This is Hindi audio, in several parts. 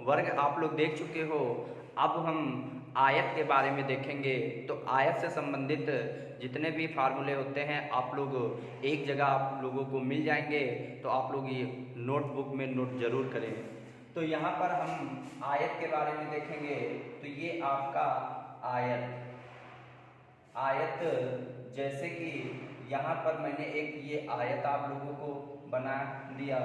वर्ग आप लोग देख चुके हो। अब हम आयत के बारे में देखेंगे। तो आयत से संबंधित जितने भी फार्मूले होते हैं आप लोग एक जगह आप लोगों को मिल जाएंगे, तो आप लोग ये नोटबुक में नोट जरूर करें। तो यहाँ पर हम आयत के बारे में देखेंगे। तो ये आपका आयत जैसे कि यहाँ पर मैंने एक ये आयत आप लोगों को बना दिया।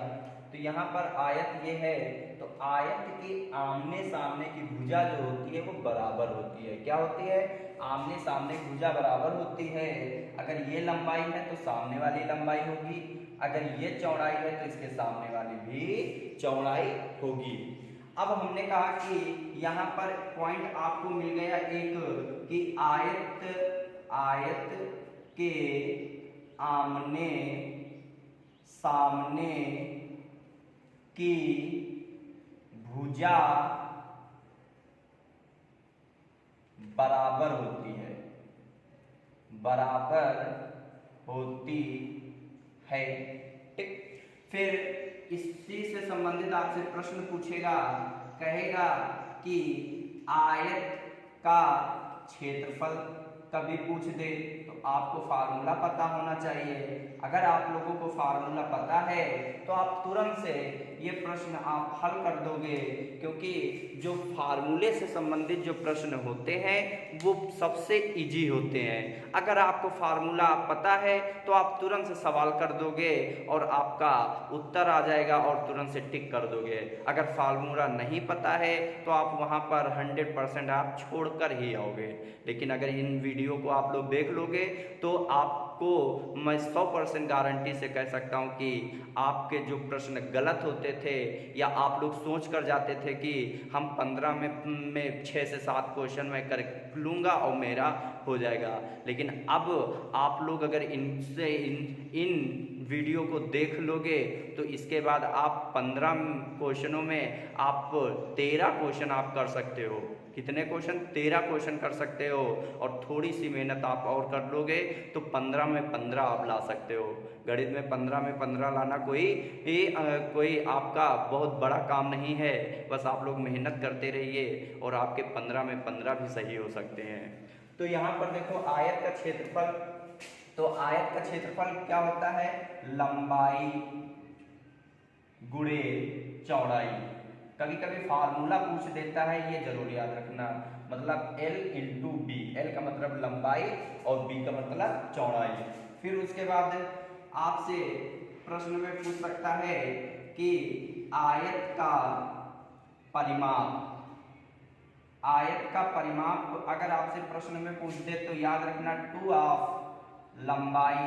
तो यहाँ पर आयत ये है, तो आयत की आमने सामने की भुजा जो होती है वो बराबर होती है। क्या होती है? आमने सामने की भुजा बराबर होती है। अगर ये लंबाई है तो सामने वाली लंबाई होगी, अगर ये चौड़ाई है तो इसके सामने वाली भी चौड़ाई होगी। अब हमने कहा कि यहाँ पर पॉइंट आपको मिल गया एक कि आयत के आमने सामने की भुजा बराबर होती है, ठीक। फिर इसी से संबंधित आपसे प्रश्न पूछेगा, कहेगा कि आयत का क्षेत्रफल कभी पूछ दे तो आपको फार्मूला पता होना चाहिए। अगर आप लोगों को फार्मूला पता है तो आप तुरंत से ये प्रश्न आप हल कर दोगे, क्योंकि जो फार्मूले से संबंधित जो प्रश्न होते हैं वो सबसे इजी होते हैं। अगर आपको फार्मूला पता है तो आप तुरंत से सवाल कर दोगे और आपका उत्तर आ जाएगा और तुरंत से टिक कर दोगे। अगर फार्मूला नहीं पता है तो आप वहाँ पर 100% आप छोड़कर ही आओगे। लेकिन अगर इन वीडियो को आप लोग देख लोगे तो आपको मैं 100% गारंटी से कह सकता हूँ कि आपके जो प्रश्न गलत होते थे या आप लोग सोच कर जाते थे कि हम 15 में 6 से 7 क्वेश्चन में कर लूँगा और मेरा हो जाएगा, लेकिन अब आप लोग अगर इन वीडियो को देख लोगे तो इसके बाद आप 15 क्वेश्चनों में आप 13 क्वेश्चन आप कर सकते हो। कितने क्वेश्चन? 13 क्वेश्चन कर सकते हो, और थोड़ी सी मेहनत आप और कर लोगे तो 15 में 15 आप ला सकते हो। गणित में 15 में 15 लाना कोई आपका बहुत बड़ा काम नहीं है। बस आप लोग मेहनत करते रहिए और आपके 15 में 15 भी सही हो सकते हैं। तो यहाँ पर देखो आयत का क्षेत्रफल, तो आयत का क्षेत्रफल क्या होता है? लंबाई गुणे चौड़ाई। कभी कभी फार्मूला पूछ देता है, ये जरूर याद रखना। मतलब L इंटू बी, L का मतलब लंबाई और B का मतलब चौड़ाई। फिर उसके बाद आपसे प्रश्न में पूछ सकता है कि आयत का परिमाप अगर आपसे प्रश्न में पूछ दे तो याद रखना 2 ऑफ लंबाई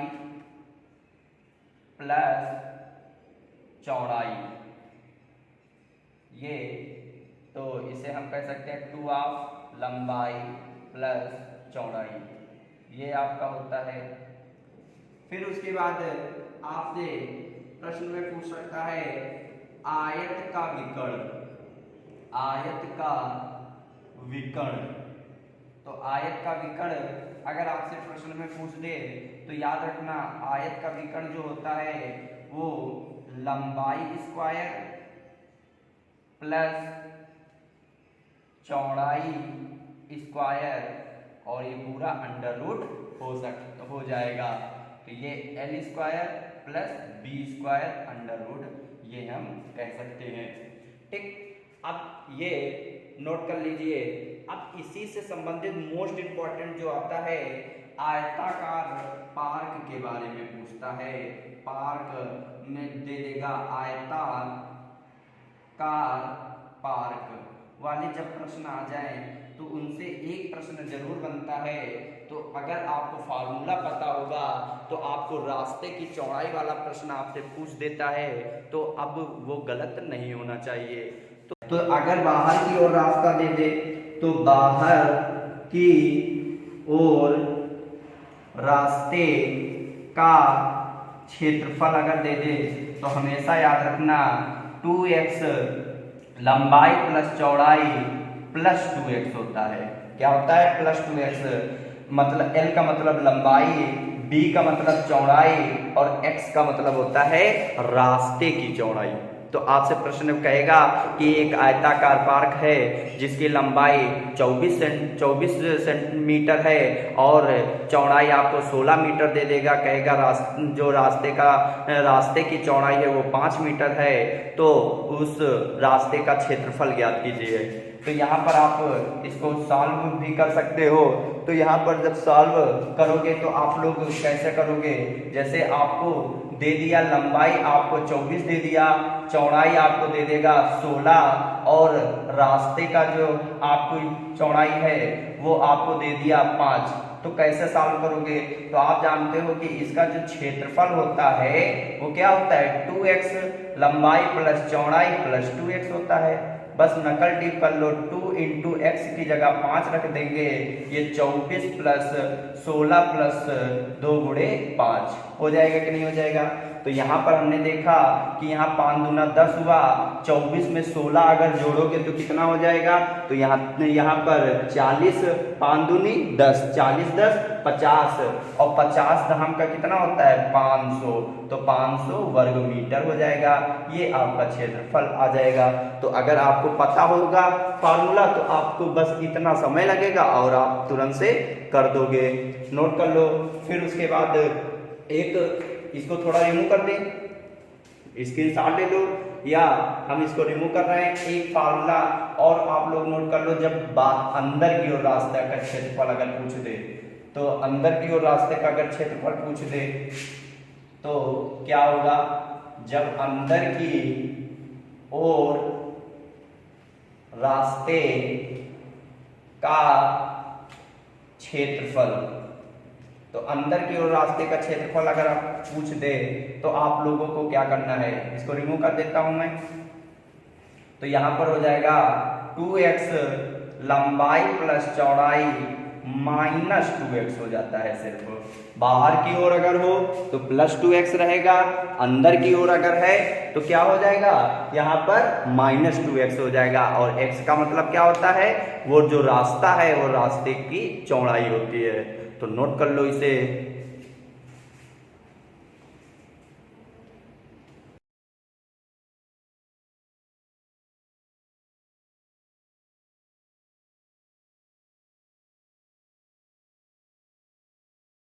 प्लस चौड़ाई। ये तो इसे हम कह सकते हैं 2 ऑफ लंबाई प्लस चौड़ाई, ये आपका होता है। फिर उसके बाद आपसे प्रश्न में पूछ सकता है आयत का विकर्ण। तो आयत का विकर्ण अगर आपसे प्रश्न में पूछ दे तो याद रखना आयत का विकर्ण जो होता है वो लंबाई स्क्वायर प्लस चौड़ाई स्क्वायर और ये पूरा अंडर रूट हो जाएगा। तो ये L square plus B square under root ये हम कह सकते हैं, ठीक। अब ये नोट कर लीजिए। अब इसी से संबंधित मोस्ट इंपॉर्टेंट जो आता है आयताकार पार्क के बारे में पूछता है। पार्क में दे देगा आयताकार पार्क वाले जब प्रश्न आ जाए तो उनसे एक प्रश्न जरूर बनता है। तो अगर आपको फार्मूला पता होगा तो आपको रास्ते की चौड़ाई वाला प्रश्न आपसे पूछ देता है, तो अब वो गलत नहीं होना चाहिए। तो अगर बाहर की ओर रास्ता दे दे तो बाहर की ओर रास्ते का क्षेत्रफल अगर दे दे तो हमेशा याद रखना 2x लंबाई प्लस चौड़ाई प्लस 2x होता है। क्या होता है? Plus 2x। मतलब L का मतलब लंबाई, B का मतलब चौड़ाई और X का मतलब होता है रास्ते की चौड़ाई। तो आपसे प्रश्न कहेगा कि एक आयताकार पार्क है जिसकी लंबाई 24 सेंटीमीटर है और चौड़ाई आपको 16 मीटर दे देगा। कहेगा रास्ते की चौड़ाई है वो 5 मीटर है, तो उस रास्ते का क्षेत्रफल ज्ञात कीजिए। तो यहाँ पर आप इसको सॉल्व भी कर सकते हो। तो यहाँ पर जब सॉल्व करोगे तो आप लोग कैसे करोगे, जैसे आपको दे दिया लंबाई आपको 24 दे दिया, चौड़ाई आपको दे देगा 16 और रास्ते का जो आपको चौड़ाई है वो आपको दे दिया 5। तो कैसे सॉल्व करोगे, तो आप जानते हो कि इसका जो क्षेत्रफल होता है वो क्या होता है 2x लंबाई प्लस चौड़ाई प्लस 2x होता है। बस नकल टिप कर लो, 2 इंटू एक्स की जगह 5 रख देंगे, ये 24 प्लस 16 प्लस 2 गुणे 5 हो जाएगा कि नहीं हो जाएगा। तो यहाँ पर हमने देखा कि यहाँ 5 दूना 10 हुआ, 24 में 16 अगर जोड़ोगे तो कितना हो जाएगा, तो यहाँ पर 40 5 दूनी 10, 40 10 50 और 50 दहम का कितना होता है 500, तो 500 वर्ग मीटर हो जाएगा। ये आपका क्षेत्रफल आ जाएगा। तो अगर आपको पता होगा फार्मूला तो आपको बस इतना समय लगेगा और आप तुरंत से कर दोगे। नोट कर लो। फिर उसके बाद एक इसको थोड़ा रिमूव कर दें, स्क्रीनशॉट ले लो, या हम इसको रिमूव कर रहे हैं। एक फार्मूला और आप लोग नोट कर लो, जब अंदर की ओर रास्ते का क्षेत्रफल अगर पूछ दे, तो अंदर की ओर रास्ते का अगर क्षेत्रफल पूछ दे तो क्या होगा, जब अंदर की ओर रास्ते का क्षेत्रफल, तो अंदर की ओर रास्ते का क्षेत्रफल अगर आप पूछ दे तो आप लोगों को क्या करना है, इसको रिमूव कर देता हूं मैं। तो यहां पर हो जाएगा 2x लंबाई प्लस चौड़ाई माइनस 2x हो जाता है। सिर्फ बाहर की ओर अगर हो तो प्लस 2x रहेगा, अंदर की ओर अगर है तो क्या हो जाएगा, यहाँ पर माइनस 2x हो जाएगा। और x का मतलब क्या होता है, वो जो रास्ता है वो रास्ते की चौड़ाई होती है। तो नोट कर लो इसे।